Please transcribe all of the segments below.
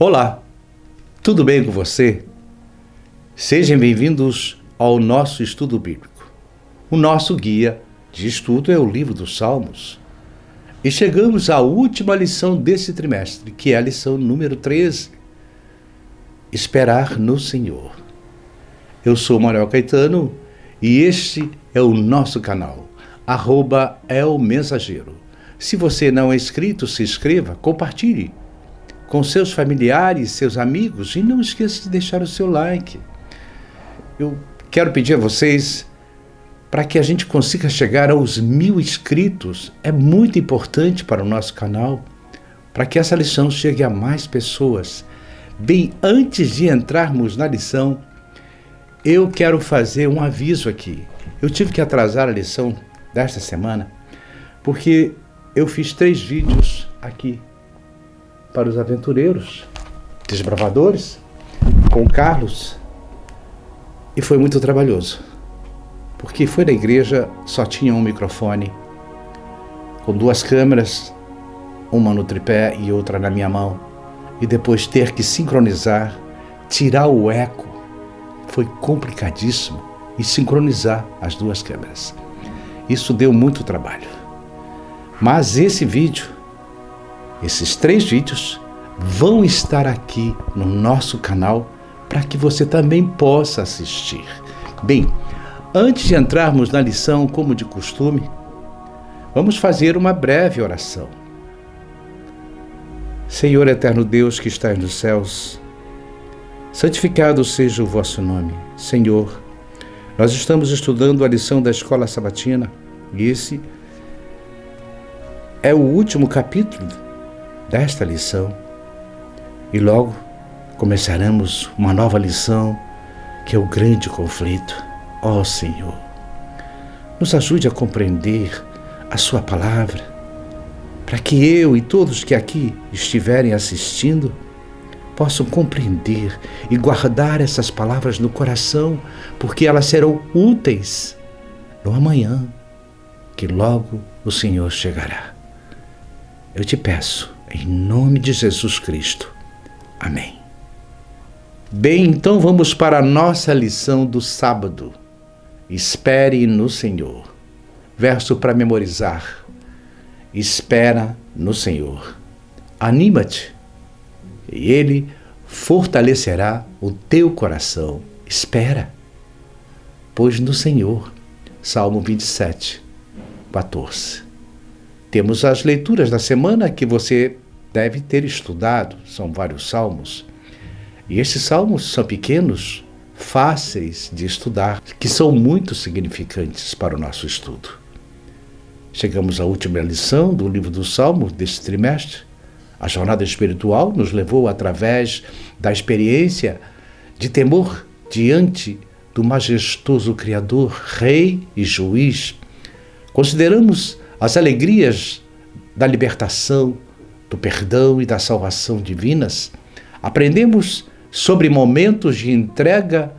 Olá, tudo bem com você? Sejam bem-vindos ao nosso estudo bíblico. O nosso guia de estudo é o livro dos Salmos. E chegamos à última lição desse trimestre, que é a lição número 13. Esperar no Senhor. Eu sou Manuel Caetano e este é o nosso canal, @elmensageiro. Se você não é inscrito, se inscreva, compartilhe com seus familiares, seus amigos e não esqueça de deixar o seu like. Eu quero pedir a vocês para que a gente consiga chegar aos 1000 inscritos. É muito importante para o nosso canal, para que essa lição chegue a mais pessoas. Bem, antes de entrarmos na lição, eu quero fazer um aviso aqui. Eu tive que atrasar a lição desta semana, porque eu fiz 3 vídeos aqui para os aventureiros, desbravadores, com o Carlos, e foi muito trabalhoso, porque foi na igreja, só tinha um microfone, com 2 câmeras, uma no tripé e outra na minha mão, e depois ter que sincronizar, tirar o eco, foi complicadíssimo, e sincronizar as 2 câmeras. Isso deu muito trabalho. Mas esse vídeo, esses 3 vídeos, vão estar aqui no nosso canal para que você também possa assistir. Bem, antes de entrarmos na lição, como de costume, vamos fazer uma breve oração. Senhor eterno Deus que estás nos céus, santificado seja o vosso nome. Senhor, nós estamos estudando a lição da Escola Sabatina e esse é o último capítulo desta lição. E logo começaremos uma nova lição, que é o grande conflito. Ó Senhor, nos ajude a compreender a sua palavra, para que eu e todos que aqui estiverem assistindo possam compreender e guardar essas palavras no coração, porque elas serão úteis no amanhã, que logo o Senhor chegará. Eu te peço, em nome de Jesus Cristo. Amém. Bem, então vamos para a nossa lição do sábado. Espere no Senhor. Verso para memorizar. Espera no Senhor. Anima-te, e Ele fortalecerá o teu coração. Espera, pois no Senhor. Salmo 27, 14. Temos as leituras da semana que você deve ter estudado. São vários salmos. E esses salmos são pequenos, fáceis de estudar, que são muito significantes para o nosso estudo. Chegamos à última lição do livro dos Salmos deste trimestre. A jornada espiritual nos levou através da experiência de temor diante do majestoso Criador, Rei e Juiz. Consideramos as alegrias da libertação, do perdão e da salvação divinas. Aprendemos sobre momentos de entrega,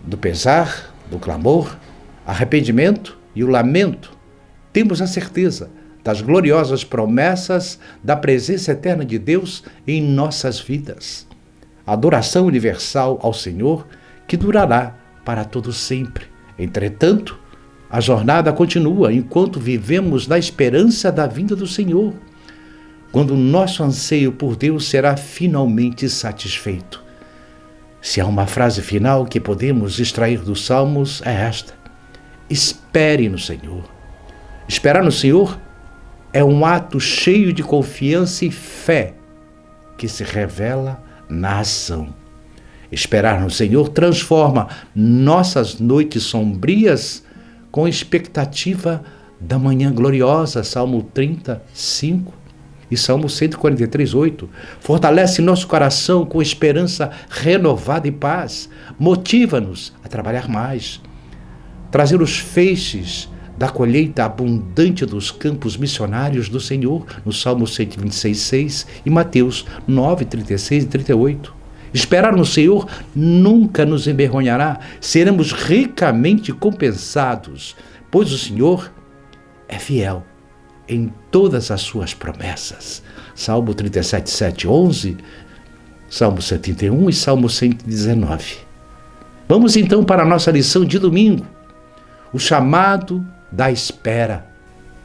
do pesar, do clamor, arrependimento e o lamento. Temos a certeza das gloriosas promessas da presença eterna de Deus em nossas vidas. A adoração universal ao Senhor que durará para todo sempre. Entretanto, a jornada continua enquanto vivemos na esperança da vinda do Senhor, quando o nosso anseio por Deus será finalmente satisfeito. Se há uma frase final que podemos extrair dos Salmos, é esta: espere no Senhor. Esperar no Senhor é um ato cheio de confiança e fé que se revela na ação. Esperar no Senhor transforma nossas noites sombrias com expectativa da manhã gloriosa, Salmo 35 e Salmo 143, 8. Fortalece nosso coração com esperança renovada e paz. Motiva-nos a trabalhar mais, trazer os feixes da colheita abundante dos campos missionários do Senhor, no Salmo 126, 6 e Mateus 9, 36 e 38. Esperar no Senhor nunca nos envergonhará, seremos ricamente compensados, pois o Senhor é fiel em todas as suas promessas. Salmo 37, 7, 11 Salmo 71 e Salmo 119. Vamos então para a nossa lição de domingo, o chamado da espera.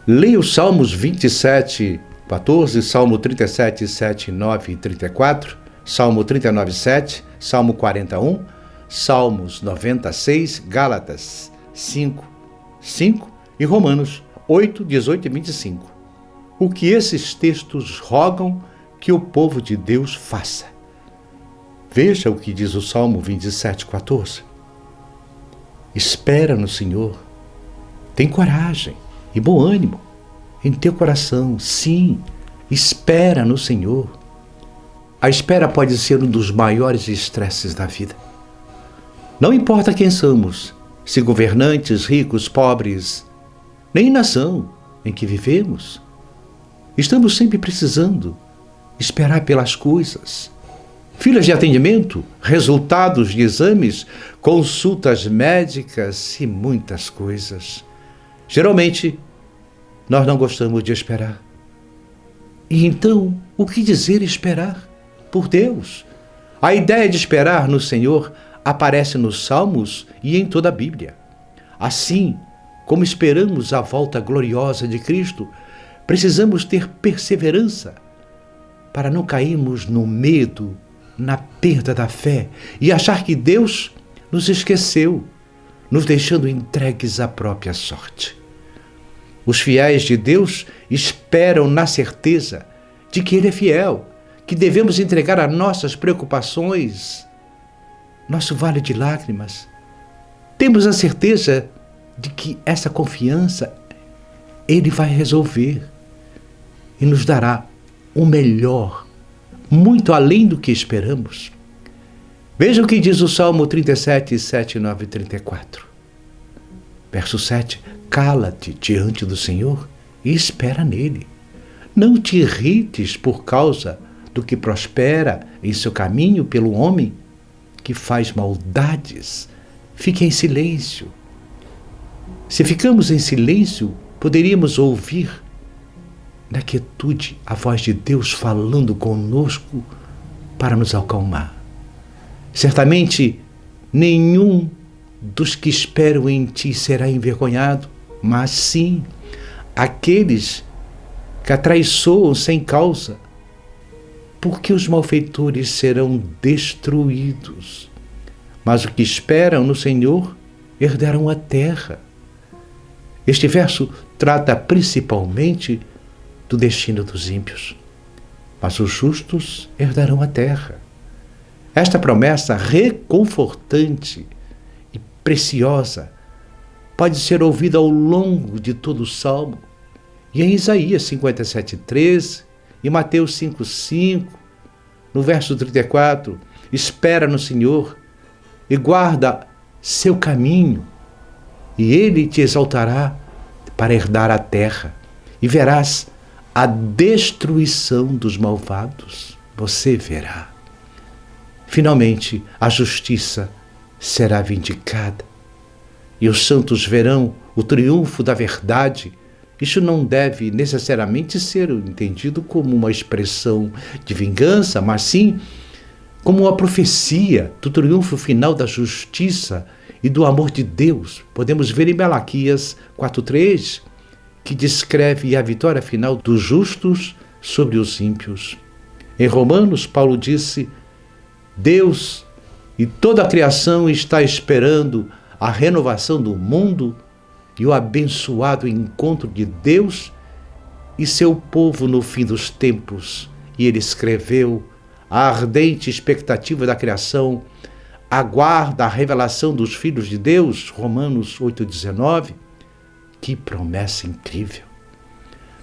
Leia os Salmos 27, 14, Salmo 37, 7, 9 e 34, Salmo 39, 7, Salmo 41, Salmos 96, Gálatas 5, 5 e Romanos 8, 18 e 25. O que esses textos rogam que o povo de Deus faça. Veja o que diz o Salmo 27, 14. Espera no Senhor, tem coragem e bom ânimo em teu coração. Sim, espera no Senhor. A espera pode ser um dos maiores estresses da vida. Não importa quem somos, se governantes, ricos, pobres, nem nação em que vivemos, estamos sempre precisando esperar pelas coisas. Filas de atendimento, resultados de exames, consultas médicas e muitas coisas. Geralmente, nós não gostamos de esperar. E então, o que dizer esperar por Deus? A ideia de esperar no Senhor aparece nos Salmos e em toda a Bíblia. Assim como esperamos a volta gloriosa de Cristo, precisamos ter perseverança para não cairmos no medo, na perda da fé e achar que Deus nos esqueceu, nos deixando entregues à própria sorte. Os fiéis de Deus esperam na certeza de que Ele é fiel, que devemos entregar as nossas preocupações, nosso vale de lágrimas. Temos a certeza de que essa confiança Ele vai resolver e nos dará o melhor, muito além do que esperamos. Veja o que diz o Salmo 37, 7, 9 e 34. Verso 7. Cala-te diante do Senhor e espera nele. Não te irrites por causa do que prospera em seu caminho pelo homem que faz maldades. Fique em silêncio. Se ficamos em silêncio, poderíamos ouvir na quietude a voz de Deus falando conosco para nos acalmar. Certamente, nenhum dos que esperam em ti será envergonhado, mas sim aqueles que atraiçoam sem causa, porque os malfeitores serão destruídos. Mas os que esperam no Senhor herdarão a terra. Este verso trata principalmente do destino dos ímpios, mas os justos herdarão a terra. Esta promessa reconfortante e preciosa pode ser ouvida ao longo de todo o Salmo, e em Isaías 57:13 e Mateus 5:5, no verso 34, espera no Senhor e guarda seu caminho, e Ele te exaltará para herdar a terra, e verás a destruição dos malvados. Você verá. Finalmente, a justiça será vindicada e os santos verão o triunfo da verdade. Isso não deve necessariamente ser entendido como uma expressão de vingança, mas sim como uma profecia do triunfo final da justiça e do amor de Deus. Podemos ver em Malaquias 4:3, que descreve a vitória final dos justos sobre os ímpios. Em Romanos, Paulo disse: Deus e toda a criação está esperando a renovação do mundo e o abençoado encontro de Deus e seu povo no fim dos tempos. E ele escreveu: a ardente expectativa da criação aguarda a revelação dos filhos de Deus, Romanos 8:19. Que promessa incrível!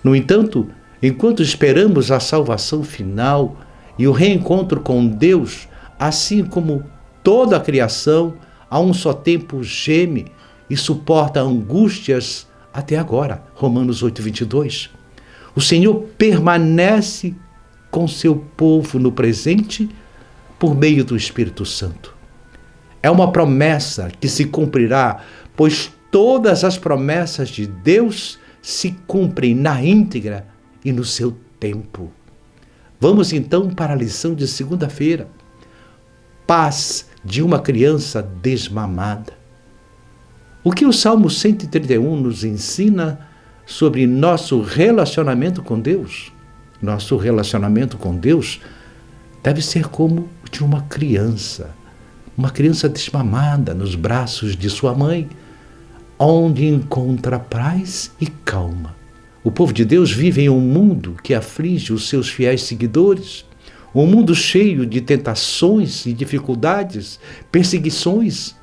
No entanto, enquanto esperamos a salvação final e o reencontro com Deus, assim como toda a criação, a um só tempo geme e suporta angústias até agora, Romanos 8:22. O Senhor permanece com seu povo no presente por meio do Espírito Santo. É uma promessa que se cumprirá, pois todas as promessas de Deus se cumprem na íntegra e no seu tempo. Vamos então para a lição de segunda-feira. paz de uma criança desmamada. O que o Salmo 131 nos ensina sobre nosso relacionamento com Deus? Nosso relacionamento com Deus deve ser como o de uma criança desmamada nos braços de sua mãe, onde encontra paz e calma. O povo de Deus vive em um mundo que aflige os seus fiéis seguidores, um mundo cheio de tentações e dificuldades, perseguições,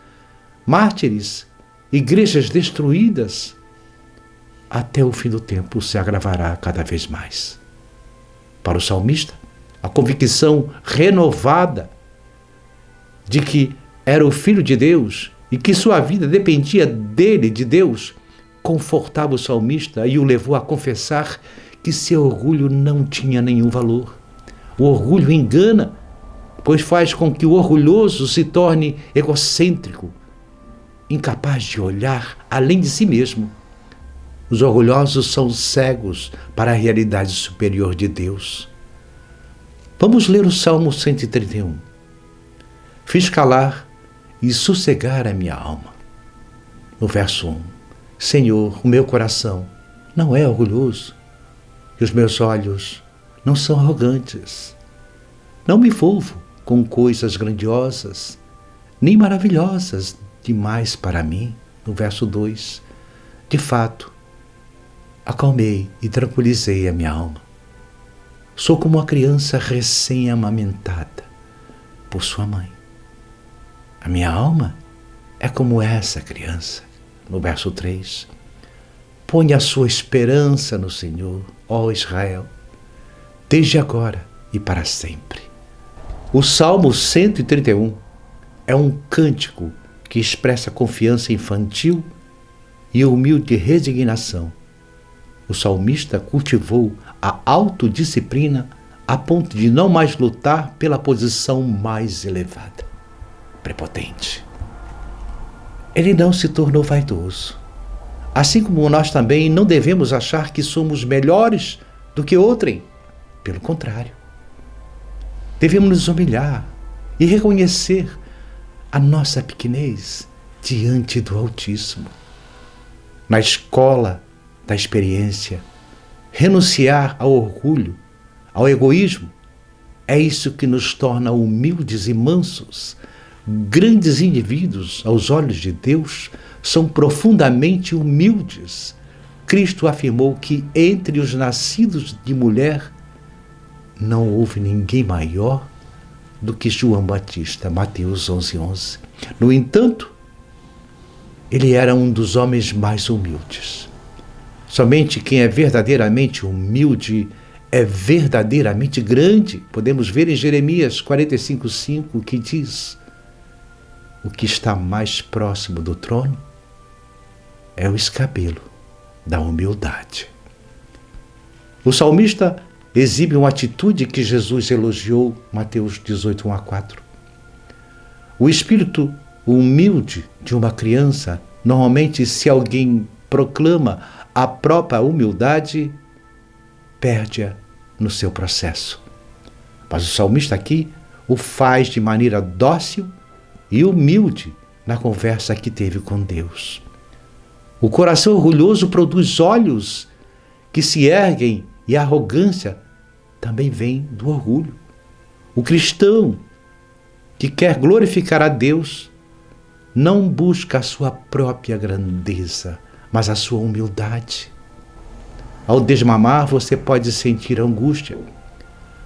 mártires, igrejas destruídas. Até o fim do tempo se agravará cada vez mais. Para o salmista, a convicção renovada de que era o Filho de Deus e que sua vida dependia dele, de Deus, confortava o salmista e o levou a confessar que seu orgulho não tinha nenhum valor. O orgulho engana, pois faz com que o orgulhoso se torne egocêntrico, incapaz de olhar além de si mesmo. Os orgulhosos são cegos para a realidade superior de Deus. Vamos ler o Salmo 131. Fiz calar e sossegar a minha alma. No verso 1. Senhor, o meu coração não é orgulhoso e os meus olhos não são arrogantes. Não me envolvo com coisas grandiosas, nem maravilhosas demais para mim. No verso 2. De fato, acalmei e tranquilizei a minha alma. Sou como uma criança recém-amamentada por sua mãe. A minha alma é como essa criança. No verso 3. Põe a sua esperança no Senhor, ó Israel, desde agora e para sempre. O Salmo 131 é um cântico que expressa confiança infantil e humilde resignação. O salmista cultivou a autodisciplina a ponto de não mais lutar pela posição mais elevada, prepotente. Ele não se tornou vaidoso. Assim como nós também não devemos achar que somos melhores do que outrem. Pelo contrário. Devemos nos humilhar e reconhecer a nossa pequenez diante do Altíssimo. Na escola da experiência, renunciar ao orgulho, ao egoísmo, é isso que nos torna humildes e mansos. Grandes indivíduos, aos olhos de Deus, são profundamente humildes. Cristo afirmou que entre os nascidos de mulher não houve ninguém maior do que João Batista, Mateus 11:11. No entanto, ele era um dos homens mais humildes. Somente quem é verdadeiramente humilde é verdadeiramente grande. Podemos ver em Jeremias 45:5 que diz: o que está mais próximo do trono é o escabelo da humildade. O salmista exibe uma atitude que Jesus elogiou, Mateus 18:1-4. O espírito humilde de uma criança, normalmente, se alguém proclama a própria humildade, perde-a no seu processo. Mas o salmista aqui o faz de maneira dócil e humilde na conversa que teve com Deus. O coração orgulhoso produz olhos que se erguem e a arrogância também vem do orgulho. O cristão que quer glorificar a Deus não busca a sua própria grandeza, mas a sua humildade. Ao desmamar, você pode sentir angústia,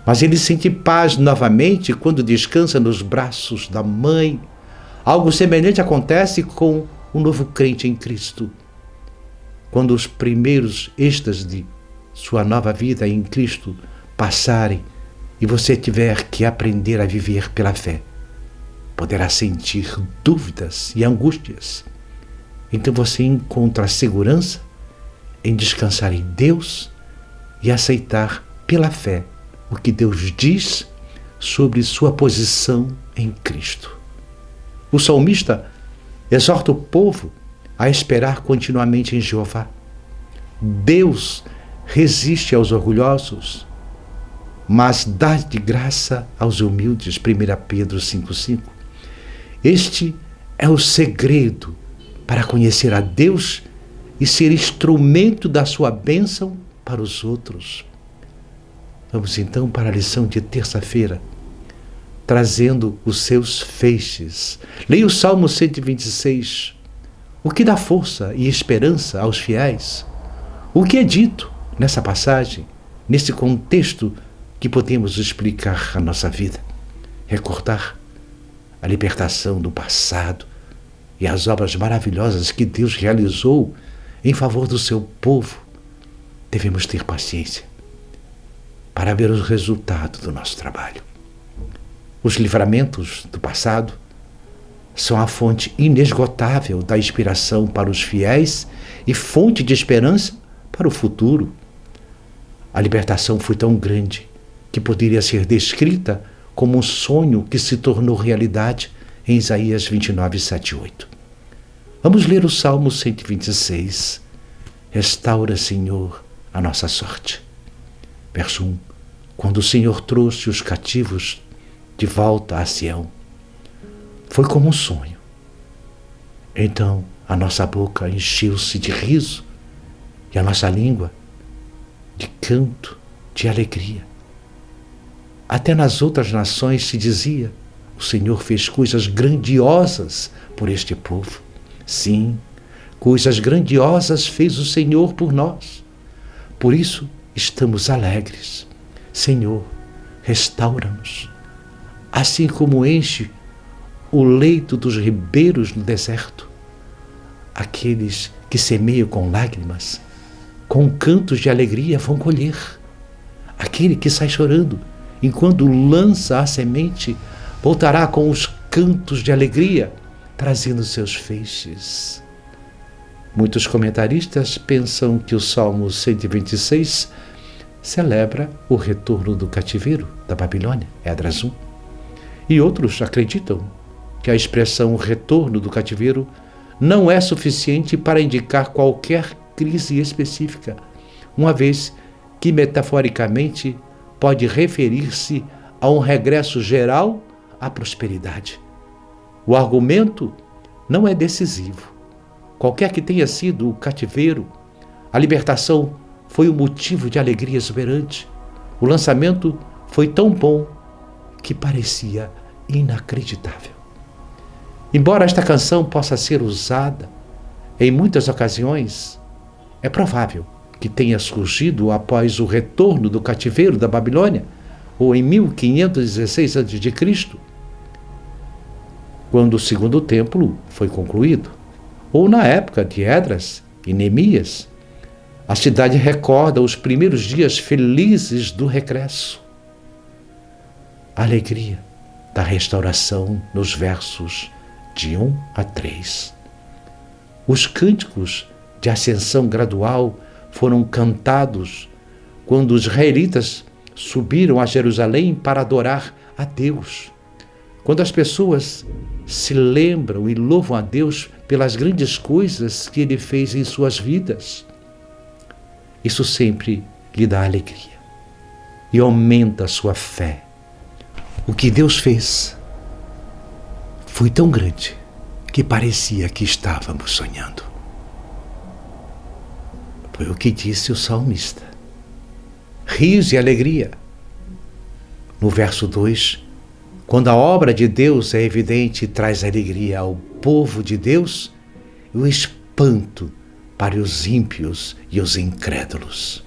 mas ele sente paz novamente quando descansa nos braços da mãe. Algo semelhante acontece com o novo crente em Cristo. Quando os primeiros êxtases de sua nova vida em Cristo passarem e você tiver que aprender a viver pela fé, poderá sentir dúvidas e angústias. Então você encontra a segurança em descansar em Deus e aceitar pela fé o que Deus diz sobre sua posição em Cristo. O salmista exorta o povo a esperar continuamente em Jeová. Deus resiste aos orgulhosos, mas dá de graça aos humildes. 1 Pedro 5,5. Este é o segredo para conhecer a Deus e ser instrumento da sua bênção para os outros. Vamos então para a lição de terça-feira, trazendo os seus feixes. Leia o Salmo 126. O que dá força e esperança aos fiéis? O que é dito nessa passagem, nesse contexto que podemos explicar a nossa vida? Recordar a libertação do passado e as obras maravilhosas que Deus realizou em favor do seu povo. Devemos ter paciência para ver os resultados do nosso trabalho. Os livramentos do passado são a fonte inesgotável da inspiração para os fiéis e fonte de esperança para o futuro. A libertação foi tão grande que poderia ser descrita como um sonho que se tornou realidade em Isaías 29, 7 e 8. Vamos ler o Salmo 126. Restaura, Senhor, a nossa sorte. Verso 1. Quando o Senhor trouxe os cativos de volta a Sião, foi como um sonho. Então a nossa boca encheu-se de riso e a nossa língua de canto, de alegria. Até nas outras nações se dizia: o Senhor fez coisas grandiosas por este povo. Sim, coisas grandiosas fez o Senhor por nós. Por isso estamos alegres. Senhor, restaura-nos. Assim como enche o leito dos ribeiros no deserto, aqueles que semeiam com lágrimas, com cantos de alegria vão colher. Aquele que sai chorando, enquanto lança a semente, voltará com os cantos de alegria, trazendo seus feixes. Muitos comentaristas pensam que o Salmo 126 celebra o retorno do cativeiro da Babilônia, Esdras 1. E outros acreditam que a expressão retorno do cativeiro não é suficiente para indicar qualquer crise específica, uma vez que metaforicamente pode referir-se a um regresso geral à prosperidade. O argumento não é decisivo. Qualquer que tenha sido o cativeiro, a libertação foi um motivo de alegria exuberante. O lançamento foi tão bom que parecia inacreditável. Embora esta canção possa ser usada em muitas ocasiões, é provável que tenha surgido após o retorno do cativeiro da Babilônia, ou em 1516 a.C., quando o segundo templo foi concluído, ou na época de Esdras e Neemias. A cidade recorda os primeiros dias felizes do regresso. A alegria da restauração nos versos de 1 a 3. Os cânticos de ascensão gradual foram cantados quando os israelitas subiram a Jerusalém para adorar a Deus. Quando as pessoas se lembram e louvam a Deus pelas grandes coisas que Ele fez em suas vidas, isso sempre lhe dá alegria e aumenta a sua fé. O que Deus fez foi tão grande que parecia que estávamos sonhando. Foi o que disse o salmista. Riso e alegria. No verso 2, quando a obra de Deus é evidente, traz alegria ao povo de Deus e o espanto para os ímpios e os incrédulos.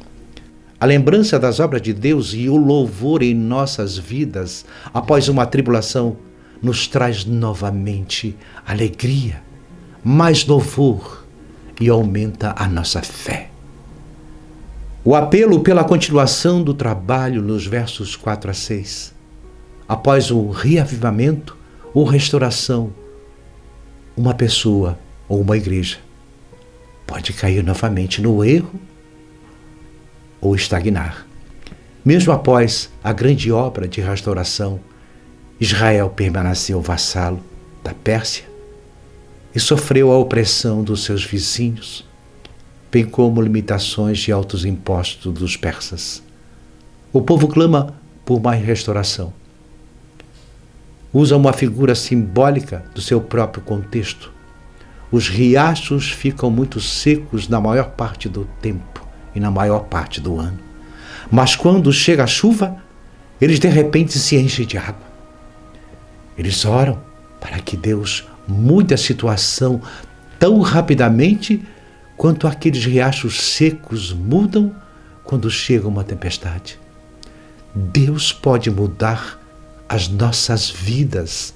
A lembrança das obras de Deus e o louvor em nossas vidas após uma tribulação nos traz novamente alegria, mais louvor e aumenta a nossa fé. O apelo pela continuação do trabalho nos versos 4 a 6. Após o reavivamento ou restauração, uma pessoa ou uma igreja pode cair novamente no erro ou estagnar. Mesmo após a grande obra de restauração, Israel permaneceu vassalo da Pérsia e sofreu a opressão dos seus vizinhos, bem como limitações de altos impostos dos persas. O povo clama por mais restauração. Usa uma figura simbólica do seu próprio contexto. Os riachos ficam muito secos na maior parte do tempo e na maior parte do ano. Mas quando chega a chuva, eles de repente se enchem de água. Eles oram para que Deus mude a situação tão rapidamente quanto aqueles riachos secos mudam quando chega uma tempestade. Deus pode mudar as nossas vidas,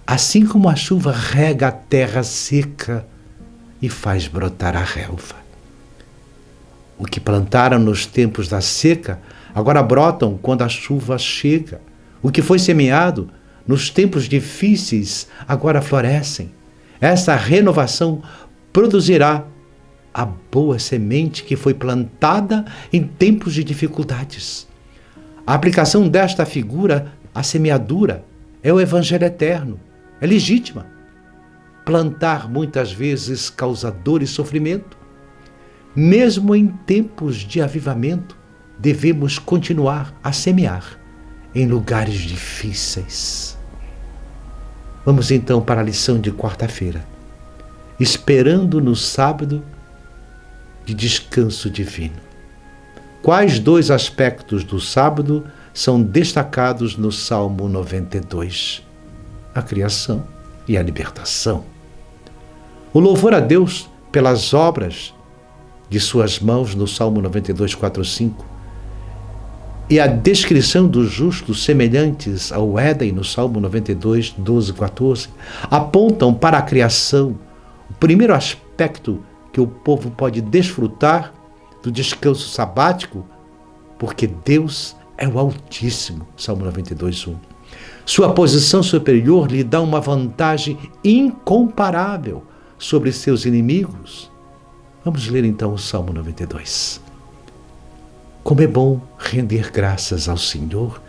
assim como a chuva rega a terra seca e faz brotar a relva. O que plantaram nos tempos da seca, agora brotam quando a chuva chega. O que foi semeado nos tempos difíceis, agora florescem. Essa renovação produzirá a boa semente que foi plantada em tempos de dificuldades. A aplicação desta figura, a semeadura, é o evangelho eterno, é legítima. Plantar muitas vezes causa dor e sofrimento. Mesmo em tempos de avivamento, devemos continuar a semear em lugares difíceis. Vamos então para a lição de quarta-feira, esperando no sábado de descanso divino. Quais dois aspectos do sábado são destacados no Salmo 92? A criação e a libertação. O louvor a Deus pelas obras de suas mãos no Salmo 92, 4, 5, e a descrição dos justos semelhantes ao Éden no Salmo 92, 12, 14, apontam para a criação, o primeiro aspecto que o povo pode desfrutar do descanso sabático, porque Deus é o Altíssimo, Salmo 92, 1. Sua posição superior lhe dá uma vantagem incomparável sobre seus inimigos. Vamos ler então o Salmo 92. Como é bom render graças ao Senhor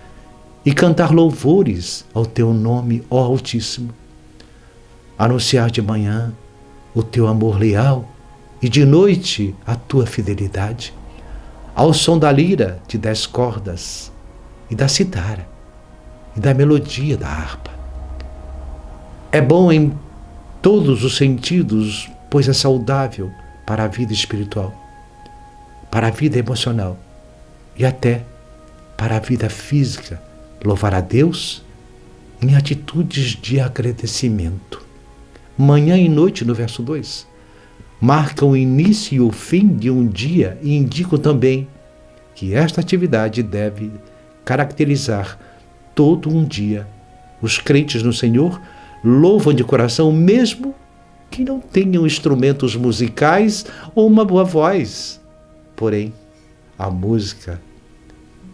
e cantar louvores ao teu nome, ó Altíssimo. Anunciar de manhã o teu amor leal e de noite a tua fidelidade, ao som da lira de 10 cordas e da citara e da melodia da harpa. É bom em todos os sentidos, pois é saudável para a vida espiritual, para a vida emocional e até para a vida física, louvar a Deus em atitudes de agradecimento. Manhã e noite, no verso 2, marcam o início e o fim de um dia e indicam também que esta atividade deve caracterizar todo um dia. Os crentes no Senhor louvam de coração, mesmo que não tenham instrumentos musicais ou uma boa voz. Porém, a música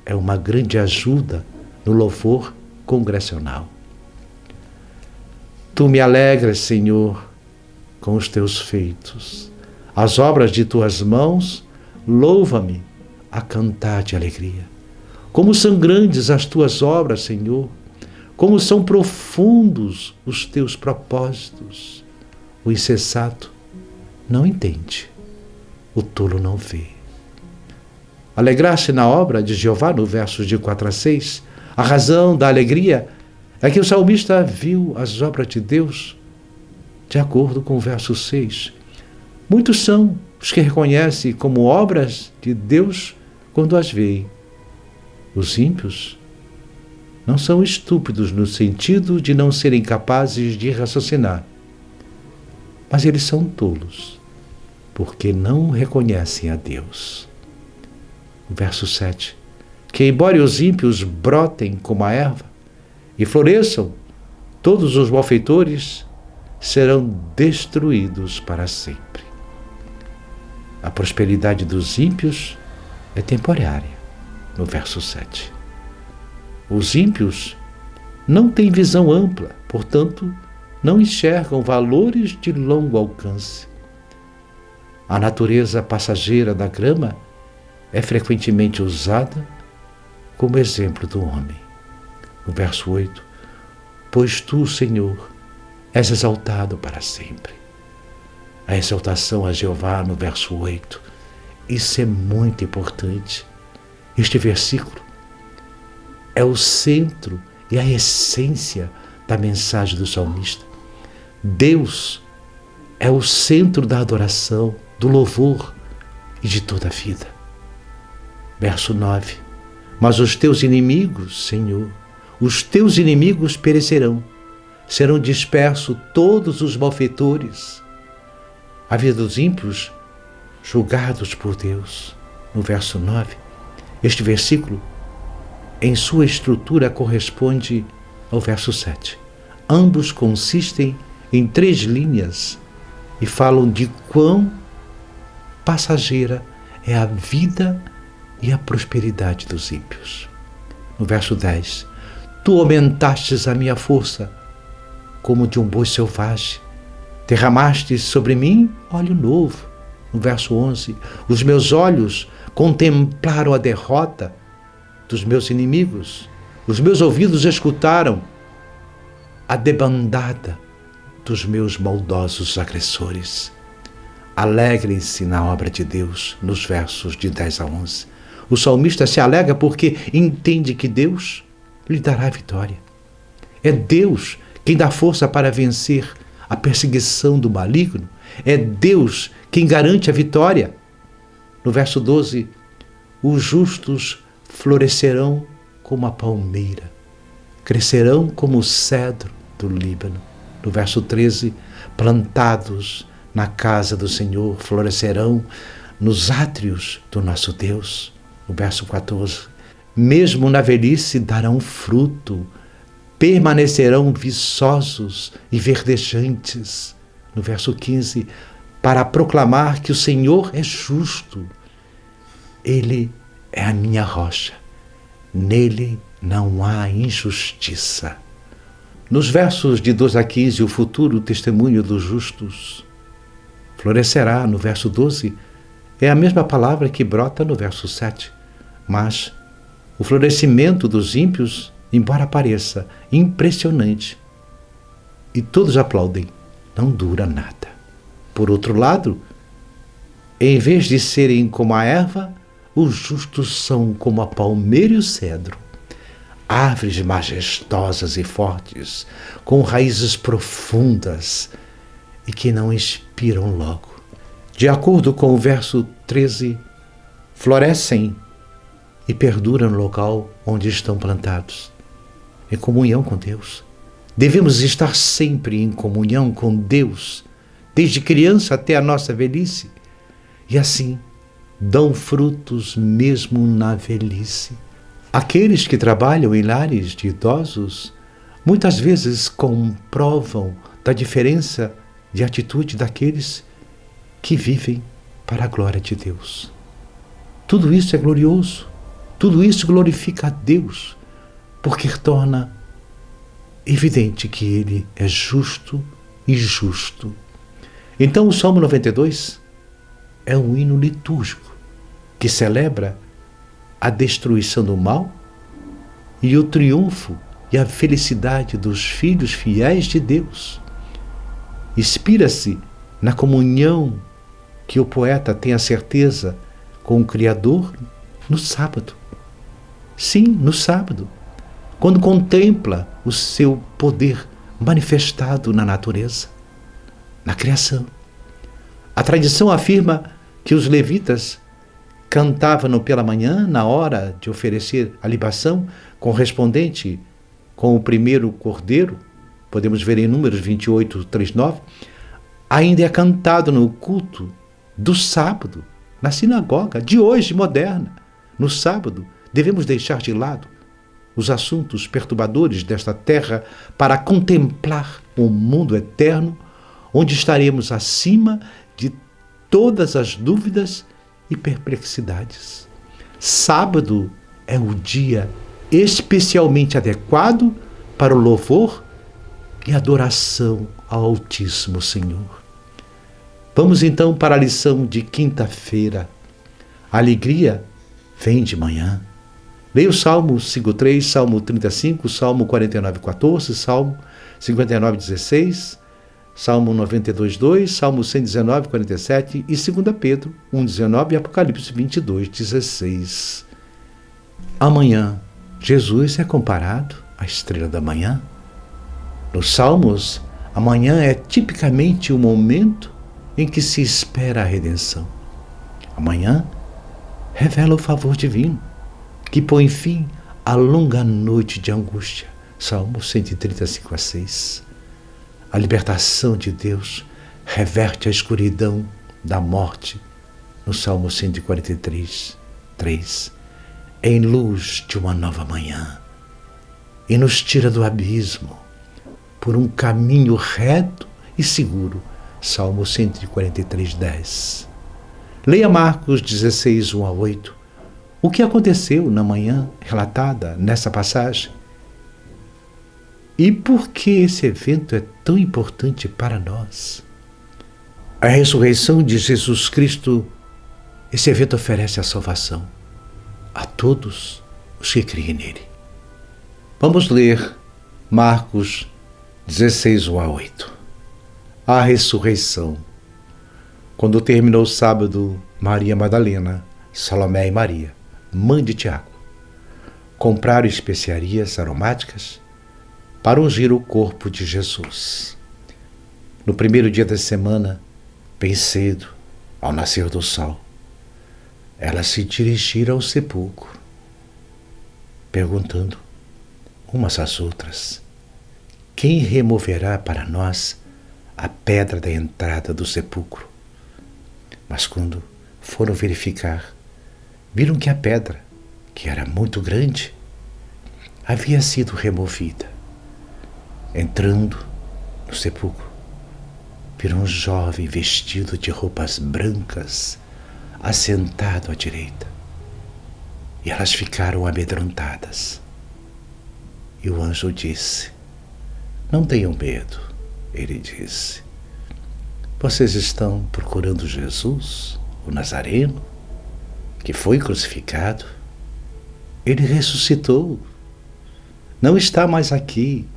é uma grande ajuda no louvor congregacional. Tu me alegras, Senhor, com os teus feitos. As obras de tuas mãos, louva-me a cantar de alegria. Como são grandes as tuas obras, Senhor, como são profundos os teus propósitos. O insensato não entende, o tolo não vê. Alegrar-se na obra de Jeová, no versos de 4 a 6, a razão da alegria é que o salmista viu as obras de Deus de acordo com o verso 6. Muitos são os que reconhecem como obras de Deus quando as veem. Os ímpios não são estúpidos no sentido de não serem capazes de raciocinar, mas eles são tolos, porque não reconhecem a Deus. Verso 7. Que embora os ímpios brotem como a erva e floresçam, todos os malfeitores serão destruídos para sempre. A prosperidade dos ímpios é temporária, no verso 7. Os ímpios não têm visão ampla, portanto, não enxergam valores de longo alcance. A natureza passageira da grama é frequentemente usada como exemplo do homem. No verso 8, pois tu, Senhor, és exaltado para sempre. A exaltação a Jeová no verso 8. Isso é muito importante. Este versículo é o centro e a essência da mensagem do salmista. Deus é o centro da adoração, do louvor e de toda a vida. Verso 9. Mas os teus inimigos, Senhor, os teus inimigos perecerão, serão dispersos todos os malfeitores. A vida dos ímpios, julgados por Deus. No verso 9, este versículo, em sua estrutura, corresponde ao verso 7. Ambos consistem em 3 linhas e falam de quão passageira é a vida e a prosperidade dos ímpios. No verso 10, tu aumentastes a minha força como de um boi selvagem, derramastes sobre mim óleo novo. No verso 11, os meus olhos contemplaram a derrota dos meus inimigos, os meus ouvidos escutaram a debandada dos meus maldosos agressores. Alegrem-se na obra de Deus, nos versos de 10 a 11. O salmista se alegra porque entende que Deus lhe dará a vitória. É Deus quem dá força para vencer a perseguição do maligno. É Deus quem garante a vitória. No verso 12, os justos florescerão como a palmeira, crescerão como o cedro do Líbano. No verso 13, plantados na casa do Senhor, florescerão nos átrios do nosso Deus. No verso 14, mesmo na velhice darão fruto, permanecerão viçosos e verdejantes. No verso 15, para proclamar que o Senhor é justo. Ele é a minha rocha, nele não há injustiça. Nos versos de 12 a 15, o futuro testemunho dos justos florescerá. No verso 12, é a mesma palavra que brota no verso 7. Mas o florescimento dos ímpios, embora pareça impressionante, e todos aplaudem, não dura nada. Por outro lado, em vez de serem como a erva, os justos são como a palmeira e o cedro, árvores majestosas e fortes, com raízes profundas e que não expiram logo. De acordo com o verso 13, florescem e perduram no local onde estão plantados, em comunhão com Deus. Devemos estar sempre em comunhão com Deus, desde criança até a nossa velhice, e assim dão frutos mesmo na velhice. Aqueles que trabalham em lares de idosos muitas vezes comprovam da diferença de atitude daqueles que vivem para a glória de Deus. Tudo isso é glorioso, tudo isso glorifica a Deus, porque torna evidente que Ele é justo e justo. Então o Salmo 92 é um hino litúrgico que celebra a destruição do mal e o triunfo e a felicidade dos filhos fiéis de Deus. Inspira-se na comunhão que o poeta tem a certeza com o Criador no sábado. Sim, no sábado, quando contempla o seu poder manifestado na natureza, na criação. A tradição afirma que os levitas cantavam pela manhã, na hora de oferecer a libação correspondente com o primeiro cordeiro, podemos ver em Números 28, 3, 9, ainda é cantado no culto do sábado, na sinagoga de hoje, moderna. No sábado, devemos deixar de lado os assuntos perturbadores desta terra para contemplar o mundo eterno, onde estaremos acima de todas as dúvidas e perplexidades. Sábado é o dia especialmente adequado para o louvor e adoração ao Altíssimo Senhor. Vamos então para a lição de quinta-feira. A alegria vem de manhã. Leia o Salmo 5:3, Salmo 35, Salmo 49:14, Salmo 59:16, Salmo 92:2, Salmo 119:47 e 2 Pedro 1:19 e Apocalipse 22:16. Amanhã Jesus é comparado à estrela da manhã. Nos Salmos, a manhã é tipicamente o momento em que se espera a redenção. A manhã revela o favor divino, que põe fim à longa noite de angústia. Salmo 135:6. A libertação de Deus reverte a escuridão da morte. No Salmo 143:3. Em luz de uma nova manhã, e nos tira do abismo por um caminho reto e seguro. Salmo 143:10. Leia Marcos 16, 1-8. O que aconteceu na manhã relatada nessa passagem? E por que esse evento é tão importante para nós? A ressurreição de Jesus Cristo, esse evento oferece a salvação a todos os que creem nele. Vamos ler Marcos 16, 1-8. A ressurreição. Quando terminou o sábado, Maria Madalena, Salomé e Maria, mãe de Tiago, compraram especiarias aromáticas para ungir o corpo de Jesus. No primeiro dia da semana, bem cedo, ao nascer do sol, elas se dirigiram ao sepulcro, perguntando umas às outras: quem removerá para nós a pedra da entrada do sepulcro? Mas quando foram verificar, viram que a pedra, que era muito grande, havia sido removida. Entrando no sepulcro, viram um jovem vestido de roupas brancas, assentado à direita. E elas ficaram amedrontadas. E o anjo disse: não tenham medo. Ele disse: vocês estão procurando Jesus, o Nazareno, que foi crucificado? Ele ressuscitou. Não está mais aqui.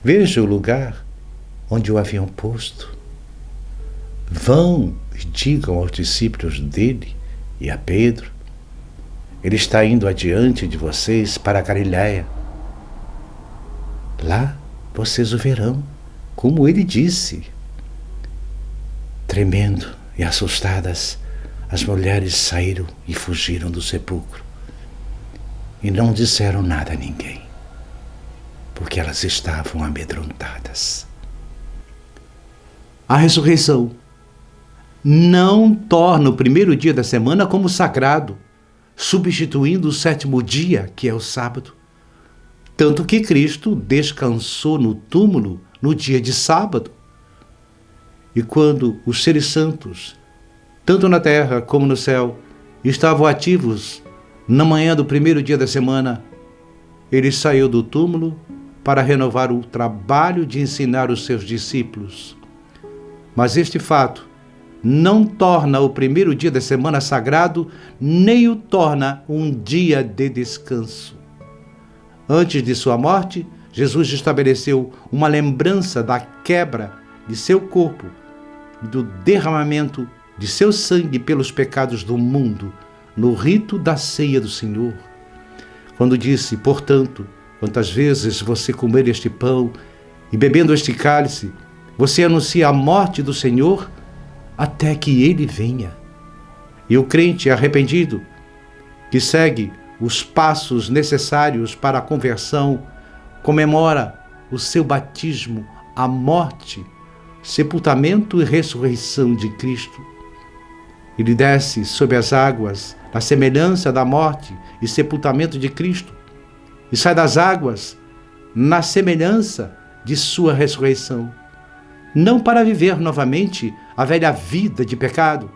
Veja o lugar onde o haviam posto. Vão e digam aos discípulos dele e a Pedro: ele está indo adiante de vocês para a Galiléia. Lá vocês o verão, como ele disse. Tremendo e assustadas, as mulheres saíram e fugiram do sepulcro. E não disseram nada a ninguém, porque elas estavam amedrontadas. A ressurreição não torna o primeiro dia da semana como sagrado, substituindo o sétimo dia, que é o sábado. Tanto que Cristo descansou no túmulo no dia de sábado. E quando os seres santos, tanto na terra como no céu, estavam ativos na manhã do primeiro dia da semana, ele saiu do túmulo para renovar o trabalho de ensinar os seus discípulos. Mas este fato não torna o primeiro dia da semana sagrado, nem o torna um dia de descanso. Antes de sua morte, Jesus estabeleceu uma lembrança da quebra de seu corpo e do derramamento de seu sangue pelos pecados do mundo, no rito da ceia do Senhor. Quando disse: portanto, quantas vezes você comer este pão e bebendo este cálice, você anuncia a morte do Senhor até que ele venha. E o crente arrependido, que segue os passos necessários para a conversão, comemora o seu batismo, a morte, sepultamento e ressurreição de Cristo. Ele desce sob as águas, na semelhança da morte e sepultamento de Cristo, e sai das águas na semelhança de sua ressurreição, não para viver novamente a velha vida de pecado,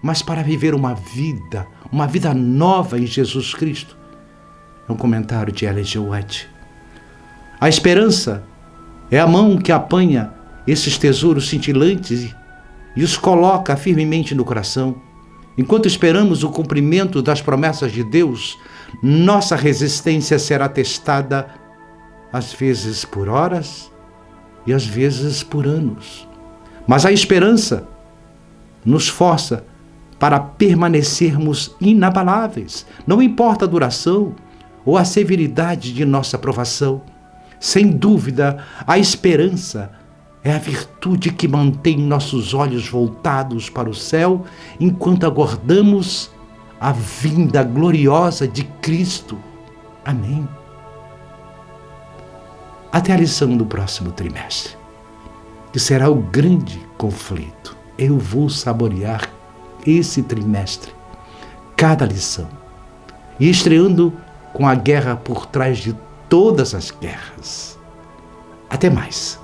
mas para viver uma vida nova em Jesus Cristo. É um comentário de Ellen G. White. A esperança é a mão que apanha esses tesouros cintilantes e os coloca firmemente no coração. Enquanto esperamos o cumprimento das promessas de Deus, nossa resistência será testada, às vezes por horas e às vezes por anos. Mas a esperança nos força para permanecermos inabaláveis. Não importa a duração ou a severidade de nossa provação. Sem dúvida, a esperança é a virtude que mantém nossos olhos voltados para o céu enquanto aguardamos a vinda gloriosa de Cristo. Amém. Até a lição do próximo trimestre, que será o grande conflito. Eu vou saborear esse trimestre, cada lição, e estreando com a guerra por trás de todas as guerras. Até mais.